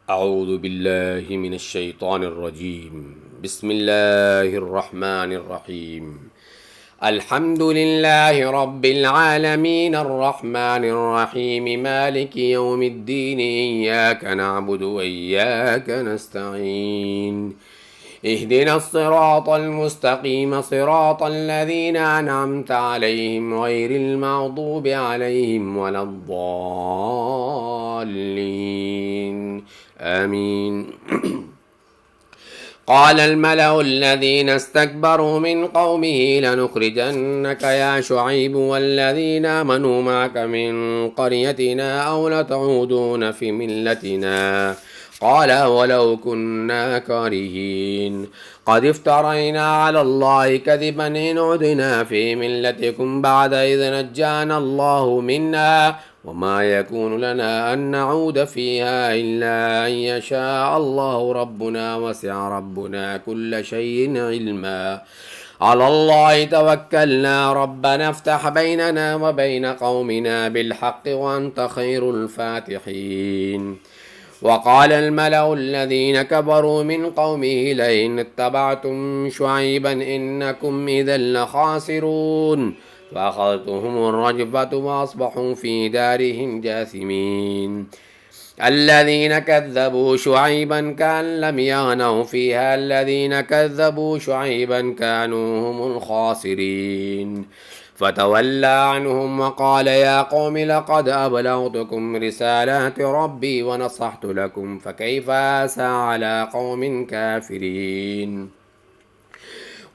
أعوذ بالله من الشيطان الرجيم. بسم الله الرحمن الرحيم. الحمد لله رب العالمين الرحمن الرحيم مالك يوم الدين إياك نعبد وإياك نستعين اهدنا الصراط المستقيم صراط الذين أنعمت عليهم غير المغضوب عليهم ولا الضالين آمين. قال الملأ الذين استكبروا من قومه لنخرجنك يا شعيب والذين آمنوا معك من قريتنا أو لتعودون في ملتنا قال ولو كنا كارهين قد افترينا على الله كذبا إن عدنا في ملتكم بعد إذ نجانا الله منا وما يكون لنا أن نعود فيها إلا أن يشاء الله ربنا وسع ربنا كل شيء علما على الله توكلنا ربنا افتح بيننا وبين قومنا بالحق وأنت خير الفاتحين. وقال الملأ الذين كبروا من قومه لئن اتبعتم شعيبا إنكم إذا لخاسرون فأخذتهم الرجفة وأصبحوا في دارهم جاثمين. الذين كذبوا شعيبا كأن لم يغنوا فيها الذين كذبوا شعيبا كانوا هم الخاسرين. فتولى عنهم وقال يا قوم لقد أبلغتكم رسالات ربي ونصحت لكم فكيف آسى على قوم كافرين.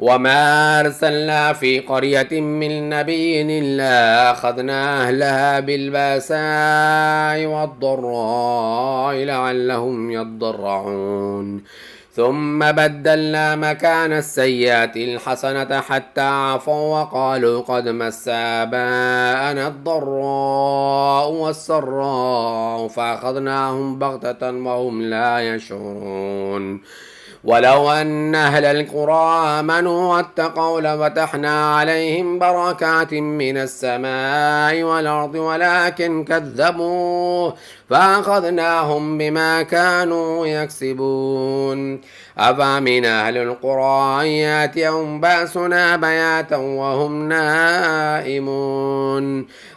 وما أرسلنا في قرية من نبي إلا أخذنا أهلها بالبأساء والضراء لعلهم يضرعون ثم بدلنا مكان السيئات الحسنة حتى عفوا وقالوا قد مس آباءنا الضراء والسراء فأخذناهم بغتة وهم لا يشعرون. ولو أن أهل القرى آمنوا واتقوا لفتحنا عليهم بركات من السماء والأرض ولكن كذبوا فأخذناهم بما كانوا يكسبون. أفمن أهل القرى أن يأتيهم بأسنا بياتا وهم نائمون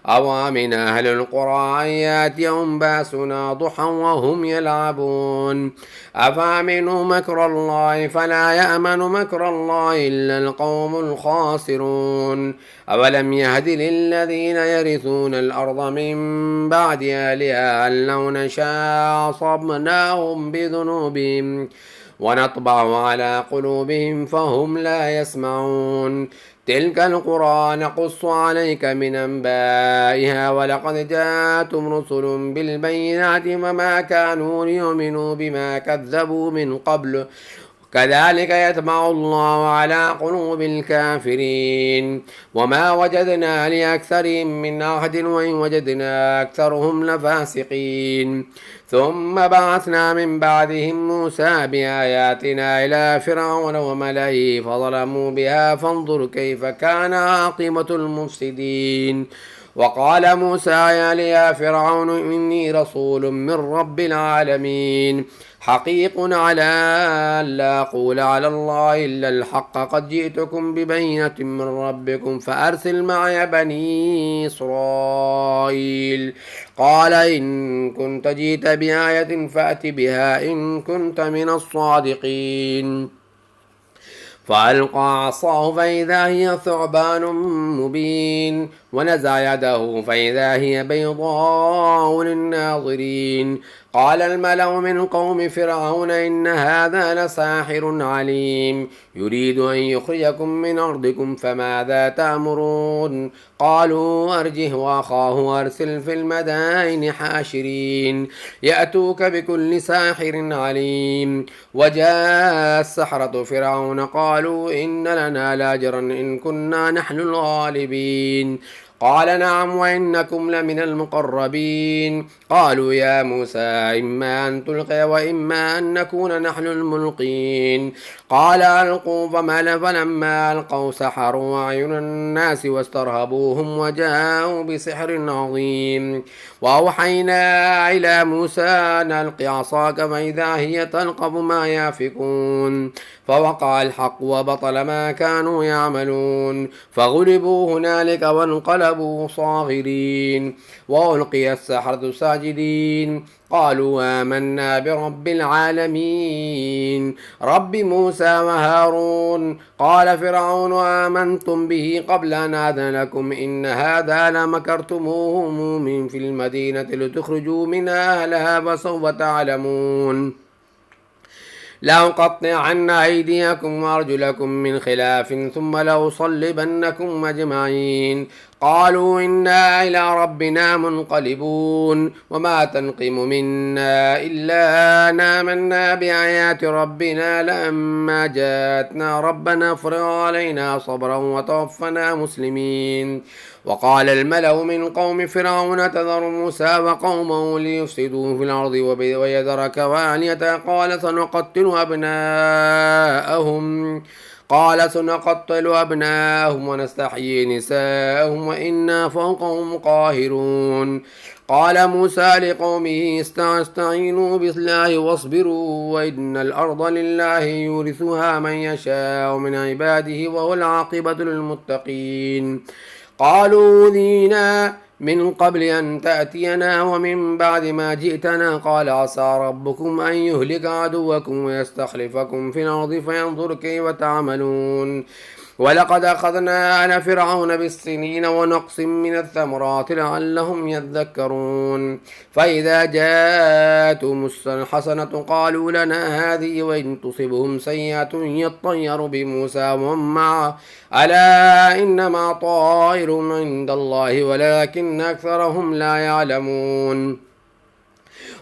أو من أهل القرى أن يأتيهم بأسنا ضحى وهم يلعبون أفأمنوا مكر الله فلا يأمن مكر الله إلا القوم الخاسرون. أولم يهد للذين يرثون الأرض من بعد أهلها أن لو نشاء أصبناهم بذنوبهم ونطبع على قلوبهم فهم لا يسمعون. تلك القرى نقص عليك من أنبائها ولقد جاءتهم رسل بالبينات وما كانوا ليؤمنوا بما كذبوا من قبل كذلك يطبع الله على قلوب الكافرين. وما وجدنا لأكثرهم من عهد وإن وجدنا أكثرهم لفاسقين. ثم بعثنا من بعدهم موسى بآياتنا إلى فرعون وملئه فظلموا بها فانظر كيف كان عاقبة المفسدين. وقال موسى يا فرعون إني رسول من رب العالمين حقيق على أن لا أقول على الله إلا الحق قد جئتكم ببينة من ربكم فأرسل معي بني إسرائيل. قال إن كنت جئت بآية فأت بها إن كنت من الصادقين. فألقى عصاه فإذا هي ثعبان مبين ونزع يده فإذا هي بيضاء للناظرين. قال الملأ من قوم فرعون إن هذا لساحر عليم يريد أن يخرجكم من أرضكم فماذا تأمرون. قالوا أرجه وأخاه وأرسل في المدائن حاشرين يأتوك بكل ساحر عليم. وجاء السحرة فرعون قالوا إن لنا لاجرا إن كنا نحن الغالبين. قال نعم وإنكم لمن المقربين. قالوا يا موسى إما أن تلقي وإما أن نكون نحن الملقين. قال ألقوا فلما ألقوا سحروا أعين الناس واسترهبوهم وجاءوا بسحر عظيم. وأوحينا إلى موسى أن ألق عصاك فإذا هي تلقف ما يافكون. فوقع الحق وبطل ما كانوا يعملون فغلبوا هنالك وانقلبوا صاغرين وألقي السحرة ساجدين قالوا آمنا برب العالمين رب موسى وهارون. قال فرعون آمنتم به قبل أن آذن لكم إن هذا لمكرتموه من في المدينة لتخرجوا منها أهلها فسوف تعلمون. لأقطعن أيديكم وأرجلكم من خلاف ثم لأصلبنكم أجمعين. قالوا إنا إلى ربنا منقلبون وما تنقم منا إلا أن آمنا بآيات ربنا لما جاءتنا ربنا افرغ علينا صبرا وتوفنا مسلمين. وقال الملأ من قوم فرعون تذر موسى وقومه ليفسدوا في الأرض ويذرك وآليته قال سنقتل أبناءهم ونستحيي نساءهم وإنا فوقهم قاهرون. قال موسى لقومه استعينوا بالله واصبروا وإن الأرض لله يورثها من يشاء من عباده وهو العاقبة للمتقين. قالوا أوذينا من قبل أن تأتينا ومن بعد ما جئتنا. قال عسى ربكم أن يهلك عدوكم ويستخلفكم في الأرض فينظر كيف تعملون. ولقد أخذنا آل فرعون بالسنين ونقص من الثمرات لعلهم يذكرون. فإذا جاءتهم الحسنة قالوا لنا هذه وإن تصبهم سيئة يطيروا بموسى ومن معه ألا إنما طائر عند الله ولكن أكثرهم لا يعلمون.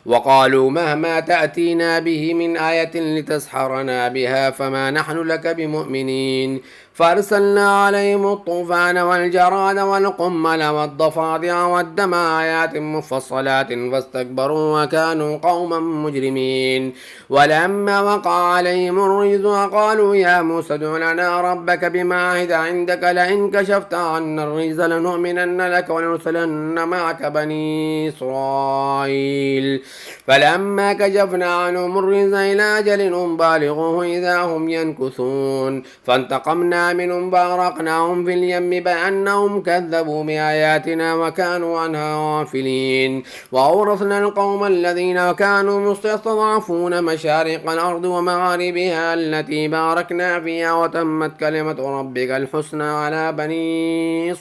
وقالوا مهما تأتينا به من آية لتسحرنا بها فما نحن لك بمؤمنين. فأرسلنا عليهم الطوفان والجراد والقمل والضفادع والدم آيات مفصلات فاستكبروا وكانوا قوما مجرمين. ولما وقع عليهم الرجز قالوا يا موسى ادع لنا ربك بما عهد عندك لئن كشفت عنا الرجز لنؤمنن لك ولنرسلن معك بني إسرائيل. فلما كشفنا عنهم الرجز إلى أجل هم بالغوه إذا هم ينكثون. فانتقمنا منهم فأغرقناهم في اليم بأنهم كذبوا بآياتنا وكانوا عنها غافلين. وأورثنا القوم الذين كانوا مستضعفون مشارق الأرض ومغاربها التي باركنا فيها وتمت كلمة ربك الحسنى على بني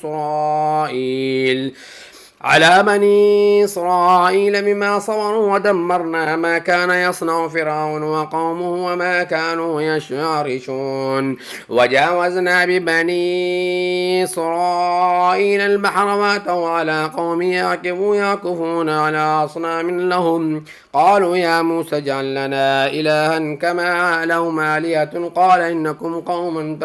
إسرائيل بما صبروا ودمرنا ما كان يصنع فرعون وقومه وما كانوا يشعرشون. وجاوزنا ببني إسرائيل البحر واتوا على قوم يعكفون على أصنام لهم. قالوا يا موسى اجعل لنا إلها كما لهم آلهة قال إنكم قوم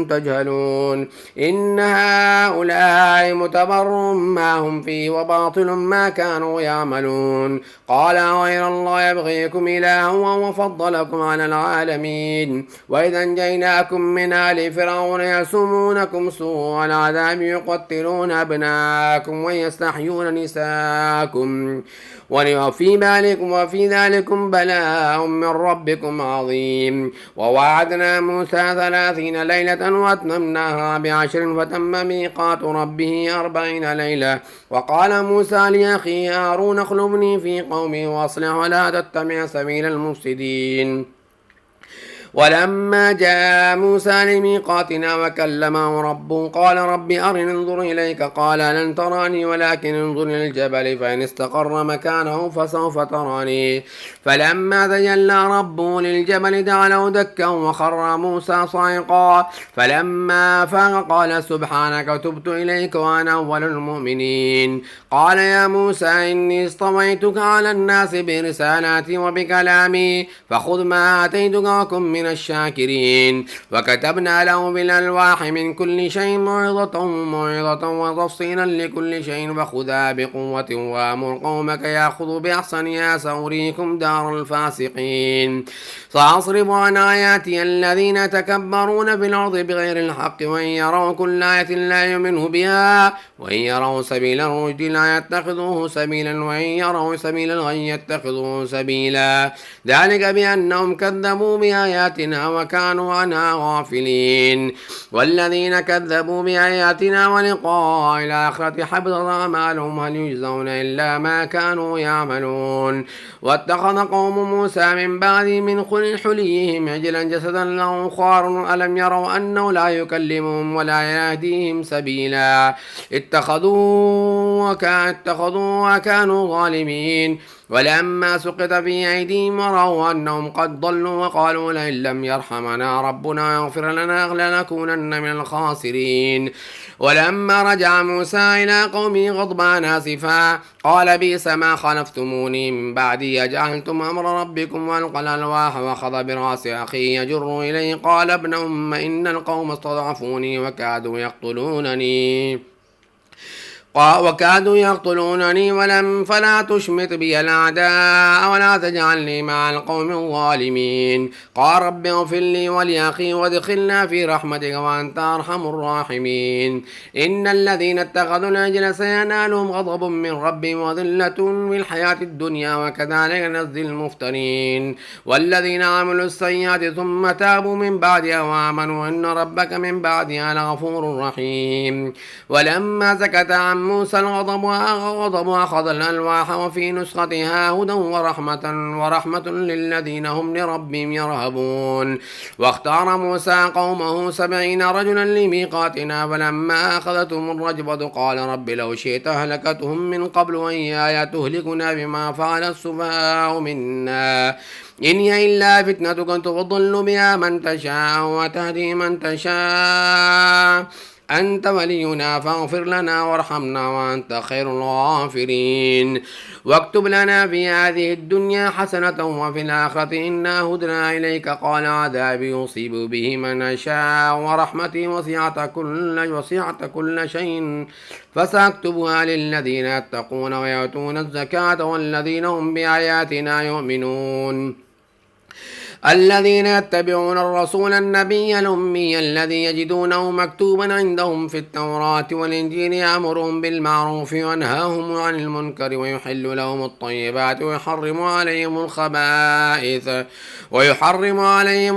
تجهلون. إن هؤلاء متبر ما هم فيه وباطل ما كانوا يعملون. قال غير الله يبغيكم إلها وهو فضلكم على العالمين. وإذا انجيناكم من آل فرعون يسومونكم سوء العذاب يقتلون أبناءكم ويستحيون نساءكم وفي ذلكم بلاء من ربكم عظيم. ووعدنا موسى 30 ليلة وأتممناها ب10 فتم ميقات ربه 40 ليلة. وقال موسى لأخيه هارون اخلفني في قومي وأصلح ولا تتبع سبيل المفسدين. ولما جاء موسى لميقاتنا وكلمه ربه قال رب أرني انظر إليك. قال لن تراني ولكن انظر إلى الجبل فإن استقر مكانه فسوف تراني. فلما تجلى ربه للجبل جعله دكا وخر موسى صعقا. فلما أفاق قال سبحانك تبت إليك وأنا أول المؤمنين. قال يا موسى إني اصطفيتك على الناس برسالاتي وبكلامي فخذ ما آتيتك وكن من من الشاكرين. وكتبنا له بالألواح من كل شيء موعظة وتفصيلا لكل شيء فخذها بقوة وأمر قومك يأخذوا بأحسنها سأريكم دار الفاسقين. سأصرف عن آياتي الذين يتكبرون في الأرض بغير الحق وإن يروا كل آية لا يؤمنوا بها وإن يروا سبيل الرشد لا يتخذوه سبيلا وإن يروا سبيل الغي يتخذوه سبيلا ذلك بأنهم كذبوا بآياتنا وكانوا عنها غافلين. والذين كذبوا بآياتنا ولقاء الآخرة حبطت أعمالهم هل يجزون إلا ما كانوا يعملون. واتخذ قوم موسى من بعد من حليهم عجلا جسدا له خوار ألم يروا أنه لا يكلمهم ولا يهديهم سبيلا اتخذوا وكانوا ظالمين. ولما سقط في أيديهم ورأوا أنهم قد ضلوا وقالوا لئن لم يرحمنا ربنا ويغفر لنا لنكونن من الخاسرين. ولما رجع موسى إلى قومه غضبان آسفا قال بئس ما خلفتموني من بعدي أجعلتم أمر ربكم وألقى الألواح وأخذ برأس أخيه يجر إليه قال ابن أم إن القوم استضعفوني وكادوا يقتلونني فلا تشمت بي الأعداء ولا تجعلني مع القوم الظالمين. قال رب اغفر لي ولأخي وادخلنا في رحمتك وأنت أرحم الراحمين. إن الذين اتخذوا العجل سينالهم غضب من ربهم وذلة في الحياة الدنيا وكذلك نجزي المفترين. والذين عملوا السيئات ثم تابوا من بعدها وآمنوا إن ربك من بعدها لغفور رحيم. ولما سكت عن موسى الغضب أخذ الألواح وفي نسختها هدى ورحمة للذين هم لربهم يرهبون. واختار موسى قومه 70 رجلا لميقاتنا فلما أخذتهم الرجفة قال رب لو شئت أهلكتهم من قبل وإياي تهلكنا بما فعل السفهاء منا إن هي إلا فتنتك تضل بها من تشاء وتهدي من تشاء أنت ولينا فاغفر لنا وارحمنا وأنت خير الغافرين. واكتب لنا في هذه الدنيا حسنة وفي الآخرة إنا هدنا إليك قال عذابي يصيب به من أشاء ورحمتي وسعت كل شيء فسأكتبها للذين يتقون ويؤتون الزكاة والذين هم بآياتنا يؤمنون. الذين يتبعون الرسول النبي الأمي الذي يجدونه مكتوبا عندهم في التوراة والإنجيل يأمرهم بالمعروف وينهاهم عن المنكر ويحل لهم الطيبات ويحرم عليهم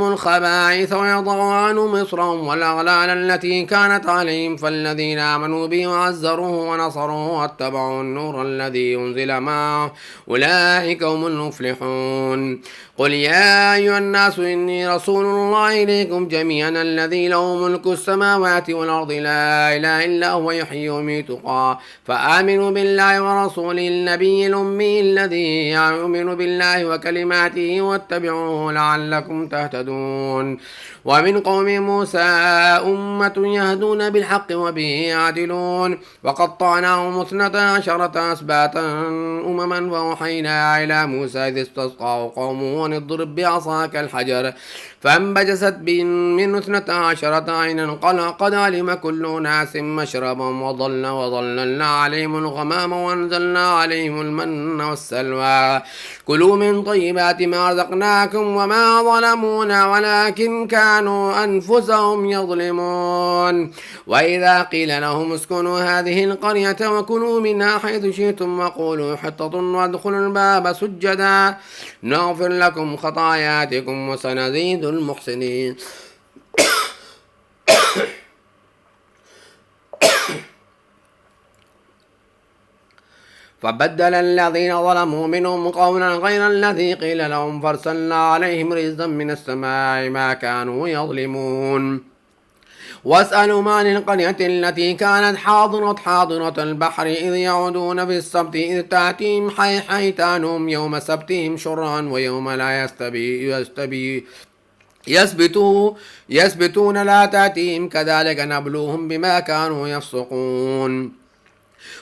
الخبائث ويضع عنهم إصرهم والأغلال التي كانت عليهم فالذين آمنوا به وعزروه ونصروه واتبعوا النور الذي أنزل معه أولئك هم المفلحون. قل يا أيها الناس إني رسول الله إليكم جميعا الذي له ملك السماوات والأرض لا إله إلا هو يحيي ويميت فآمنوا بالله ورسوله النبي الأمي الذي يؤمن بالله وكلماته واتبعوه لعلكم تهتدون. ومن قوم موسى أمة يهدون بالحق وبه يعدلون وقطعناهم 12 أسباطا أمما وأوحينا إلى موسى إذ استسقاه قومه أن اضرب بعصاك الحجر فانبجست من 12 عينا قد علم كل أناس مشربهم وظللنا عليهم الغمام وأنزلنا عليهم المن والسلوى كلوا من طيبات ما رزقناكم وما ظلمونا ولكن كانوا أنفسهم يظلمون. وإذا قيل لهم اسكنوا هذه القرية وكلوا منها حيث شئتم وقولوا حطة وادخلوا الباب سجدا نغفر لكم خطاياتكم وسنزيد المحسنين. فبدل الذين ظلموا منهم قولا غير الذي قيل لهم فارسلنا عليهم رجزا من السماء ما كانوا يظلمون. واسألوا عن القرية التي كانت حاضرة البحر إذ يعودون في السبت إذ تأتيهم حيتانهم يوم سبتهم شرعا ويوم لا يسبتون لا تأتيهم كذلك نبلوهم بما كانوا يفسقون.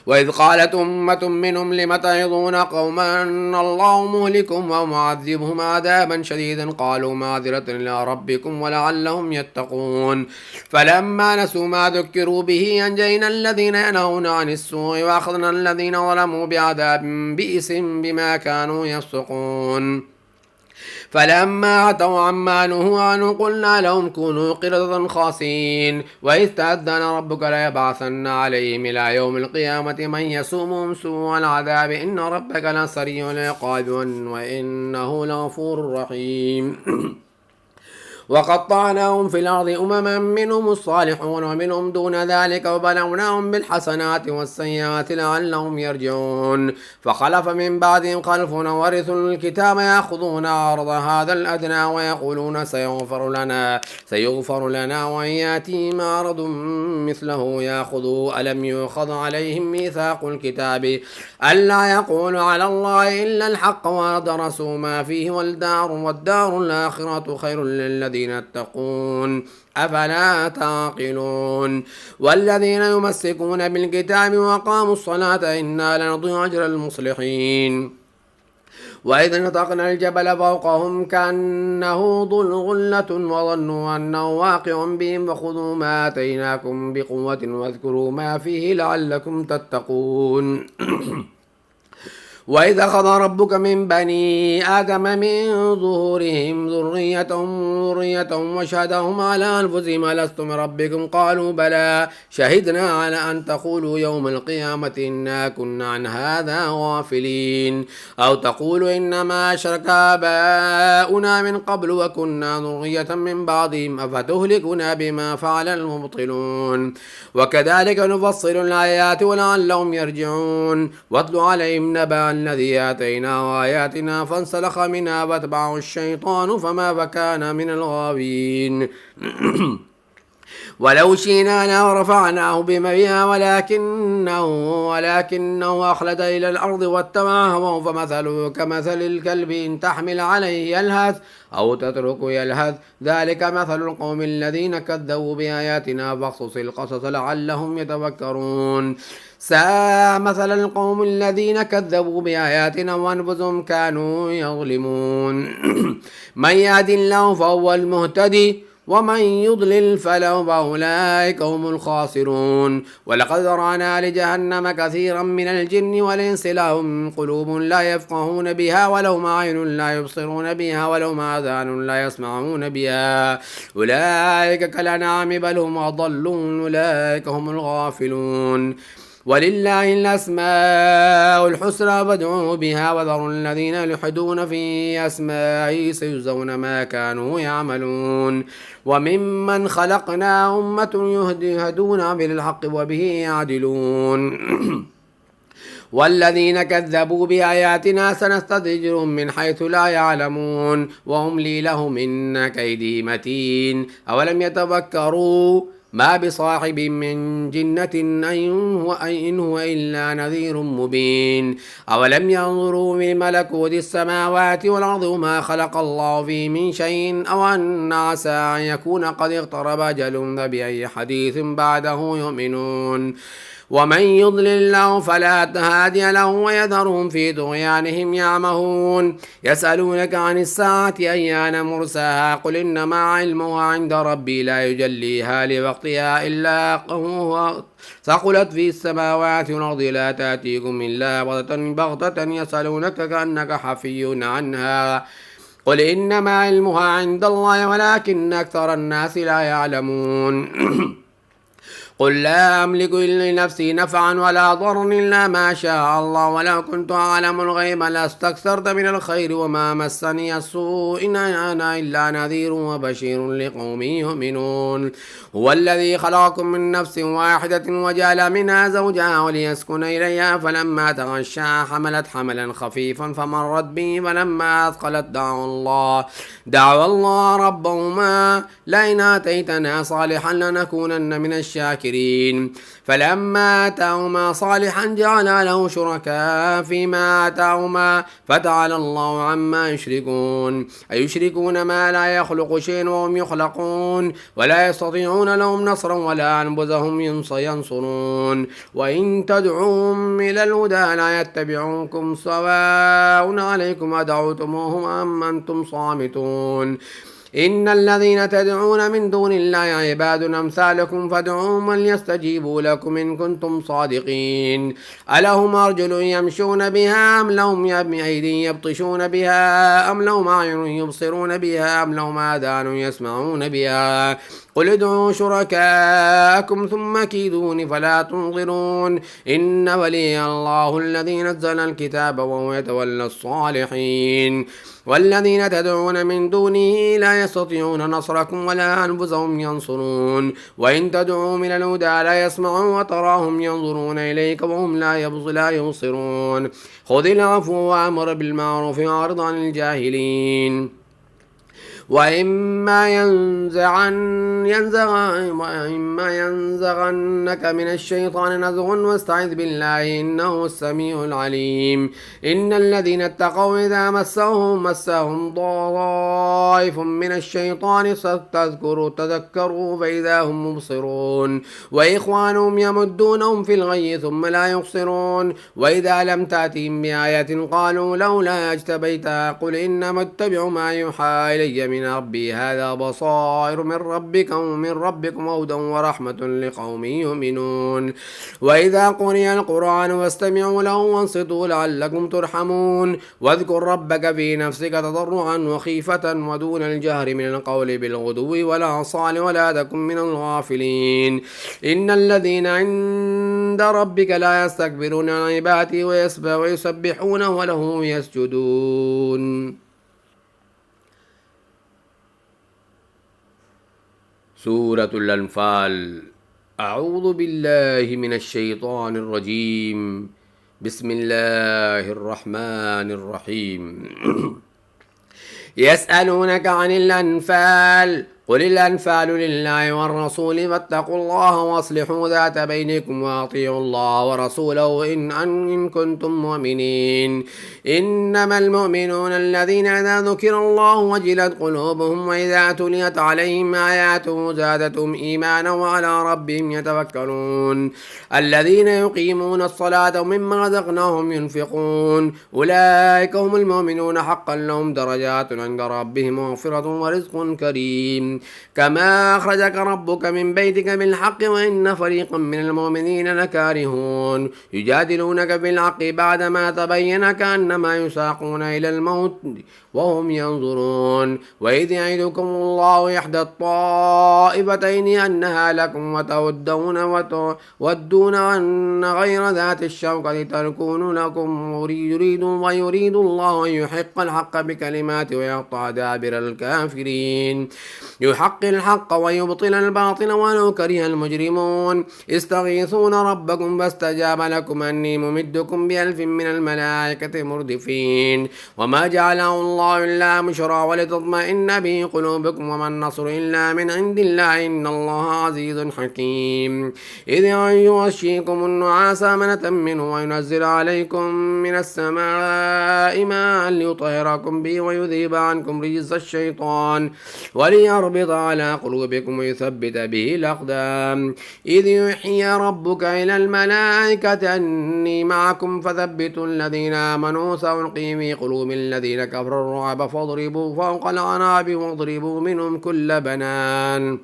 وإذ قالت أمة منهم لم تعظون قوما الله مهلكهم أو معذبهم عذابا شديدا قالوا معذرة إلى ربكم ولعلهم يتقون فلما نسوا ما ذكروا به أنجينا الذين ينهون عن السوء وأخذنا الذين ظلموا بعذاب بئس بما كانوا يفسقون فلما عتوا عما نهوا عنه قلنا لهم كونوا قردة خاسئين وإذ تأذن ربك ليبعثن عليهم إلى يوم القيامة من يسومهم سوء العذاب إن ربك لسريع العقاب وإنه لغفور رحيم وقطعناهم في الأرض أمما منهم الصالحون ومنهم دون ذلك وبلوناهم بالحسنات والسيئات لعلهم يرجعون فخلف من بعدهم خلف ورثوا الكتاب يأخذون عرض هذا الأدنى ويقولون سيغفر لنا وإن يأتيهم عرض مثله يأخذوا ألم يؤخذ عليهم ميثاق الكتاب ألا يقولوا على الله إلا الحق ودرسوا ما فيه والدار الآخرة خير للذين يتقون أفلا تعقلون والذين يمسكون بالكتاب وقاموا الصلاة إنا لنضيع أجر المصلحين وإذا نطقنا الجبل فوقهم كأنه ظلة وظنوا أنه واقع بهم وخذوا ما آتيناكم بقوة واذكروا ما فيه لعلكم تتقون وإذا أخذ ربك من بني آدم من ظهورهم ذريتهم وشهدهم على أنفسهم ألست بربكم قالوا بلى شهدنا على أن تقولوا يوم القيامة إنا كنا عن هذا غافلين أو تقولوا إنما أشرك آباؤنا من قبل وكنا ذرية من بعضهم أفتهلكنا بما فعل المبطلون وكذلك نفصل الآيات ولعلهم يرجعون واتل عليهم نبأ الذي آتيناه آياتنا فانسلخ منها فاتبعه الشيطان فكان من الغاوين ولو شئنا لرفعناه بها ولكنه أخلد إلى الأرض واتبع هواه فمثله كمثل الكلب إن تحمل عليه يلهث أو تتركه يلهث ذلك مثل القوم الذين كذبوا بآياتنا فاقصص القصص لعلهم يتفكرون ساء مثل القوم الذين كذبوا بآياتنا وأنفسهم كانوا يظلمون من يهد الله فهو المهتدي ومن يضلل فأولئك هم الخاسرون ولقد ذرأنا لجهنم كثيرا من الجن والإنس لهم قلوب لا يفقهون بها ولهم أعين لا يبصرون بها ولهم آذان لا يسمعون بها أولئك كالأنعام بل هم أضلون أولئك هم الغافلون ولله الأسماء الحسنى فادعوه بها وذروا الذين يلحدون في أسمائه سيجزون ما كانوا يعملون وممن خلقنا أمة يهدون بالحق وبه يعدلون والذين كذبوا بآياتنا سنستدرجهم من حيث لا يعلمون وأملي لهم إن كيدي متين أولم يتفكروا ما بصاحب من جنة إن هو إلا نذير مبين أولم ينظروا من ملكوت السماوات والأرض وما خلق الله فيه من شيء أو أن عسى أن يكون قد اقترب أجلهم فبأي حديث بعده يؤمنون ومن يضلل الله فلا هادي له ويذرهم في طغيانهم يعمهون يسألونك عن الساعة أيان مرساها قل إنما علمها عند ربي لا يجليها لوقتها إلا هو ثقلت في السماوات والأرض لا تأتيكم إلا بغتة يسألونك كأنك حفي عنها قل إنما علمها عند الله ولكن أكثر الناس لا يعلمون قل لا أملك لنفسي نفعا ولا ضرا إلا ما شاء الله ولو كنت أعلم الغيب لاستكثرت من الخير وما مسني السوء إن أنا إلا نذير وبشير لقوم يؤمنون هو الذي خلقكم من نفس واحدة وجعل منها زوجها وليسكن إليها فلما تغشاها حملت حملا خفيفا فمرت به فلما أثقلت دعوا الله ربهما لئن آتيتنا صالحا لنكونن من الشاكرين شاكرين فلما آتاهما صالحا جعل له شركاء فيما آتاهما فتعالى الله عما يشركون أيشركون ما لا يخلق شيء وهم يخلقون ولا يستطيعون لهم نصرا ولا أنفسهم ينصرون وإن تدعوهم إلى الهدى لا يتبعونكم سواء عليكم أدعوتموهم أم أنتم صامتون إن الذين تدعون من دون الله عباد أمثالكم فادعوهم ليستجيبوا لكم إن كنتم صادقين ألهم أرجل يمشون بها أم لهم أيدي يبطشون بها أم لهم أعين يبصرون بها أم لهم آذان يسمعون بها قل ادعوا شركاءكم ثم كيدون فلا تنظرون إن ولي الله الذي نزل الكتاب وهو يتولى الصالحين والذين تدعون من دونه لا يستطيعون نصركم ولا أنفسهم ينصرون وإن تدعوا من الهدى لا يسمعون وتراهم ينظرون إليك وهم لا يبصرون خذ العفو وأمر بالمعروف وأعرض عن الجاهلين وإما ينزغنك من الشيطان نزغ واستعذ بالله إنه السميع العليم إن الذين اتقوا إذا مسهم طائف من الشيطان تذكروا فإذا هم مبصرون وإخوانهم يمدونهم في الغي ثم لا يقصرون وإذا لم تأتهم بآية قالوا لولا اجتبيتها قل إنما اتبع ما يوحى إلي من ربي هذا بصائر من ربكم هدى ورحمة لقوم يؤمنون وإذا قرئ القرآن واستمعوا له وانصتوا لعلكم ترحمون واذكر ربك في نفسك تضرعا وخيفة ودون الجهر من القول بالغدو والآصال ولا تكن من الغافلين إن الذين عند ربك لا يستكبرون عن عباده ويسبحونه وله يسجدون. سورة الأنفال. أعوذ بالله من الشيطان الرجيم. بسم الله الرحمن الرحيم. يسألونك عن الأنفال قل الأنفال لله والرسول فاتقوا الله واصلحوا ذات بينكم وأطيعوا الله ورسوله إن كنتم مؤمنين إنما المؤمنون الذين إذا ذكر الله وجلت قلوبهم وإذا تليت عليهم آياته زادتهم إيمانا وعلى ربهم يتوكلون الذين يقيمون الصلاة ومما رزقناهم ينفقون أولئك هم المؤمنون حقا لهم درجات عند ربهم ومغفرة ورزق كريم كما أخرجك ربك من بيتك بالحق وإن فريقا من المؤمنين لكارهون يجادلونك في الحق بعدما تبين كأنما يساقون إلى الموت وهم ينظرون وإذ يعدكم الله إحدى الطائفتين أنها لكم وتودون أن غير ذات الشوكة تكون لكم ويريد الله أن يحق الحق بكلمات ويقطع دابر الكافرين يحق الحق ويبطل الباطل ولو كره المجرمون استغيثون ربكم فاستجاب لكم أني ممدكم ب1000 من الملائكة مردفين وما جعله الله إلا بشرى ولتطمئن به قلوبكم وما النصر إلا من عند الله إن الله عزيز حكيم إذ يغشيكم النعاس أمنة منه وينزل عليكم من السماء ماء ليطهركم به ويذهب عنكم رجز الشيطان وليربط على قلوبكم ويثبت به الأقدام إذ يوحي ربك إلى الملائكة أني معكم فثبتوا الذين آمنوا سألقي في قلوب الذين كفروا الرعب فاضربوا فوق الأعناق واضربوا منهم كل بنان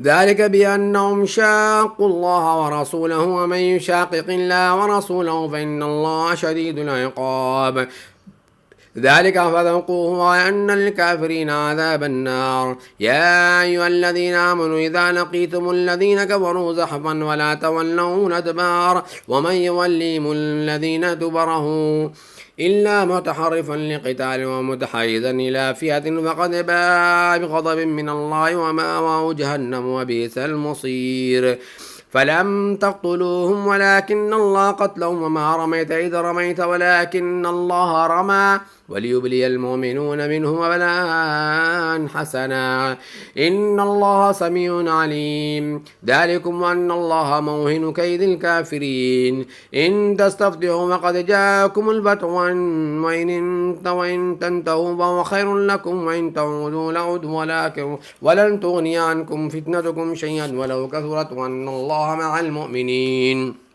ذلك بأنهم شاقوا الله ورسوله ومن يشاقق الله ورسوله فإن الله شديد العقاب ذلك فذوقوه وأن للكافرين عذاب النار يا أيها الذين آمنوا إذا لقيتم الذين كفروا زحفا ولا تولوا الأدبار ومن يوليهم الذين دبره إلا متحرفا لقتال ومتحيزا إلى فئة فقد باء بغضب من الله ومأواه جهنم وبئس المصير فلم تقتلوهم ولكن الله قتلهم وما رميت إذ رميت ولكن الله رمى وليبلي المؤمنون منه بلاء حسنا إن الله سميع عليم ذلكم وأن الله موهن كيد الكافرين إن تستفتحوا فقد جاءكم الفتح وإن تنتهوا فهو خير لكم وإن تعودوا لعد ولن تغني عنكم فتنتكم شيئا ولو كثرت وأن الله مع المؤمنين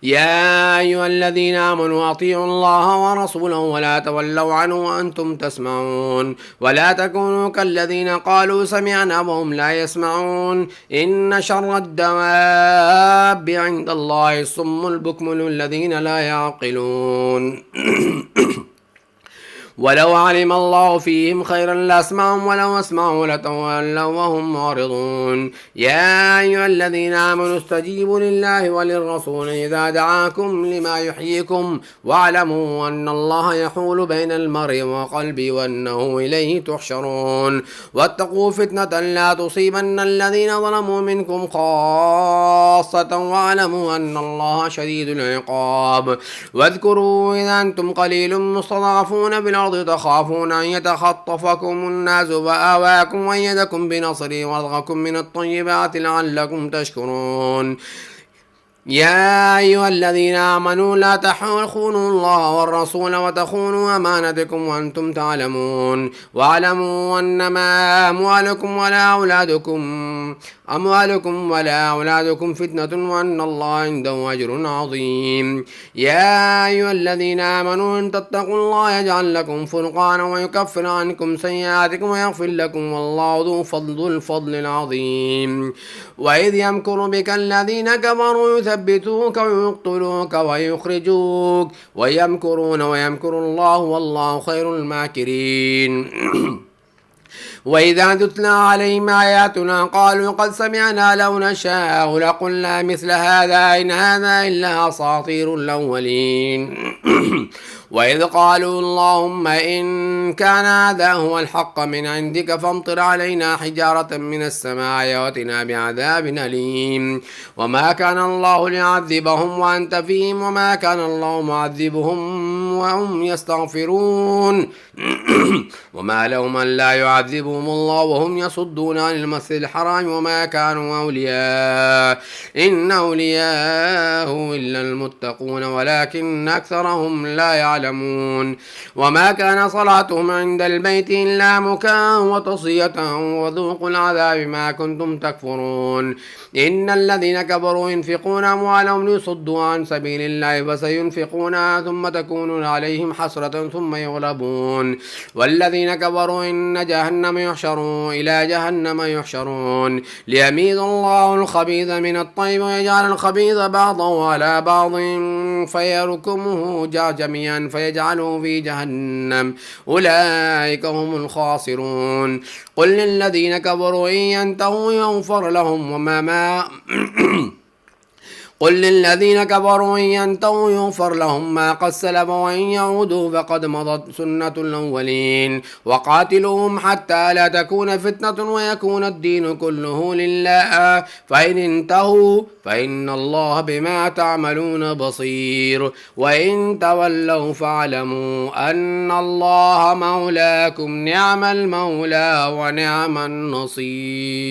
يا أيها الذين آمنوا أطيعوا الله ورسوله ولا تولوا عنه وأنتم تسمعون ولا تكونوا كالذين قالوا سمعنا وهم لا يسمعون إن شر الدواب عند الله الصم البكم الذين لا يعقلون ولو علم الله فيهم خيرا لاسمعهم ولو اسمعوا لتولوا وهم معرضون يا أيها الذين آمنوا استجيبوا لله وللرسول إذا دعاكم لما يحييكم واعلموا أن الله يحول بين المرء وقلبه وأنه إليه تحشرون واتقوا فتنة لا تصيبن الذين ظلموا منكم خاصة واعلموا أن الله شديد العقاب واذكروا إذا أنتم قليل مستضعفون بالأرض تخافون أن يتخطفكم الناس فآواكم وأيدكم بنصره ورزقكم من الطيبات لعلكم تشكرون يا أيها الذين آمنوا لا تخونوا الله والرسول وتخونوا أمانتكم وأنتم تعلمون واعلموا أنما أموالكم ولا أولادكم فتنة وأن الله عنده أجر عظيم يا أيها الذين آمنوا إن تتقوا الله يجعل لكم فرقانا ويكفر عنكم سيئاتكم ويغفر لكم والله ذو الفضل العظيم وإذ يمكر بك الذين كفروا يثبتوك ويقتلوك ويخرجوك ويمكرون ويمكر الله والله خير الماكرين وإذا تتلى عليهم آياتنا قالوا قد سمعنا لو نشاء لقلنا مثل هذا إن هذا إلا أساطير الأولين وإذ قالوا اللهم إن كان هذا هو الحق من عندك فامطر علينا حجارة من السماء واتنا بعذاب أليم وما كان الله ليعذبهم وأنت فيهم وما كان الله معذبهم وهم يستغفرون وما لهم أن لا يعذبهم الله وهم يصدون عن المسجد الحرام وما كانوا أولياء إن أولياءه إلا المتقون ولكن أكثرهم لا يعلمون وما كان صلاتهم عند البيت إلا مكاء وتصية وذوقوا العذاب ما كنتم تكفرون إن الذين كفروا ينفقون أموالهم ليصدوا عن سبيل الله فسينفقونها ثم تكون عليهم حسرة ثم يغلبون والذين كفروا إن جهنم يحشرون إلى جهنم يحشرون ليميز الله الخبيث من الطيب ويجعل الخبيث بعضه على بعض فيركمه جميعا فيجعله في جهنم أولئك هم الخاسرون قل للذين كفروا إن ينتهوا يغفر لهم قل للذين كفروا إن ينتهوا يغفر لهم ما قد سلف وإن يعودوا فقد مضت سنة الأولين وقاتلوهم حتى لا تكون فتنة ويكون الدين كله لله فإن انتهوا فإن الله بما تعملون بصير وإن تولوا فاعلموا أن الله مولاكم نعم المولى ونعم النصير.